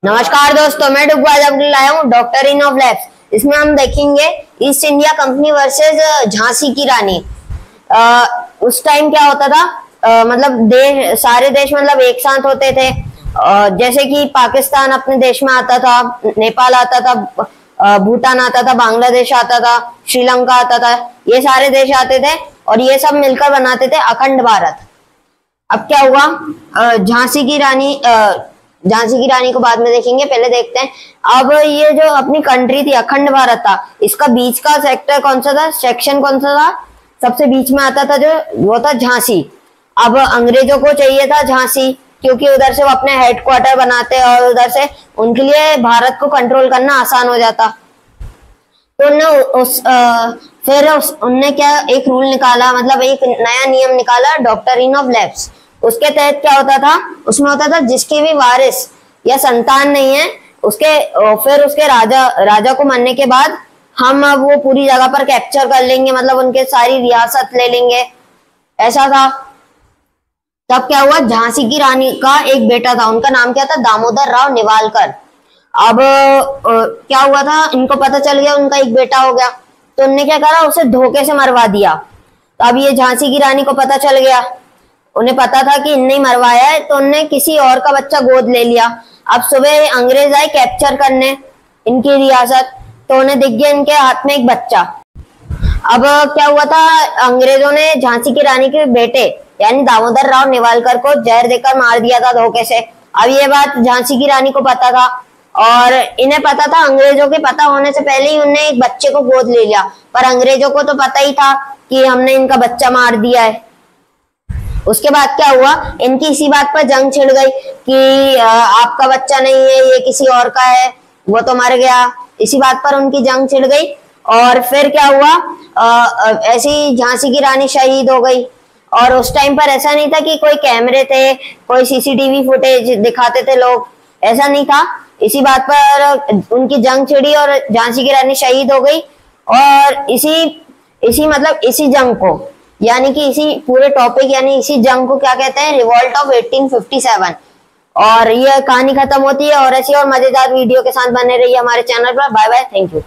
नमस्कार दोस्तों, मैं डुग्गू आज आपके लिए लाया हूँ डॉक्टर इन ऑफ लैब्स। इसमें हम देखेंगे east India company versus Jhansi की रानी। उस टाइम क्या होता था, मतलब सारे देश मतलब एक साथ होते थे। जैसे कि पाकिस्तान अपने देश में आता था, नेपाल आता था, भूटान आता था, बांग्लादेश आता था, श्रीलंका आता था, ये सारे देश आते थे और ये सब मिलकर बनाते थे अखंड भारत। अब क्या हुआ, झांसी की रानी को बाद में देखेंगे, पहले देखते हैं। अब ये जो अपनी कंट्री थी, अखंड भारत था, इसका बीच का सेक्टर कौन सा था, सेक्शन कौन सा था, सबसे बीच में आता था जो वो था झांसी। अब अंग्रेजों को चाहिए था झांसी, क्योंकि उधर से वो अपने हेडक्वार्टर बनाते और उधर से उनके लिए भारत को कंट्रोल करना आसान हो जाता। तो उनने क्या एक रूल निकाला, मतलब एक नया नियम निकाला, डॉक्टर इन ऑफ लैब्स। उसके तहत क्या होता था, उसमें होता था जिसके भी वारिस या संतान नहीं है फिर उसके राजा को मरने के बाद हम अब वो पूरी जगह पर कैप्चर कर लेंगे, मतलब उनके सारी रियासत ले लेंगे, ऐसा था। तब क्या हुआ, झांसी की रानी का एक बेटा था, उनका नाम क्या था, दामोदर राव नेवालकर। अब क्या हुआ था, इनको पता चल गया उनका एक बेटा हो गया, तो उनने क्या करा, उसे धोखे से मरवा दिया। तो अब ये झांसी की रानी को पता चल गया, उन्हें पता था कि इनने मरवाया है, तो उनने किसी और का बच्चा गोद ले लिया। अब सुबह अंग्रेज आए कैप्चर करने इनकी रियासत, तो उन्हें दिख गया इनके हाथ में एक बच्चा। अब क्या हुआ था, अंग्रेजों ने झांसी की रानी के बेटे यानी दामोदर राव नेवालकर को जहर देकर मार दिया था धोखे से। अब ये बात झांसी की रानी को पता था और इन्हें पता था, अंग्रेजों के पता होने से पहले ही उन्हें एक बच्चे को गोद ले लिया, पर अंग्रेजों को तो पता ही था कि हमने इनका बच्चा मार दिया है। उसके बाद क्या हुआ, इनकी इसी बात पर जंग छिड़ गई कि आपका बच्चा नहीं है, ये किसी और का है, वो तो मर गया। इसी बात पर उनकी जंग छिड़ गई और फिर क्या हुआ, ऐसी झांसी की रानी शहीद हो गई। और उस टाइम पर ऐसा नहीं था कि कोई कैमरे थे, कोई सीसीटीवी फुटेज दिखाते थे लोग, ऐसा नहीं था। इसी बात पर उनकी जंग छिड़ी और झांसी की रानी शहीद हो गई। और इसी जंग को यानी कि इसी पूरे टॉपिक यानी इसी जंग को क्या कहते हैं, रिवॉल्ट ऑफ 1857। और ये कहानी खत्म होती है। और ऐसी और मजेदार वीडियो के साथ बने रहिए हमारे चैनल पर। Bye bye, thank you.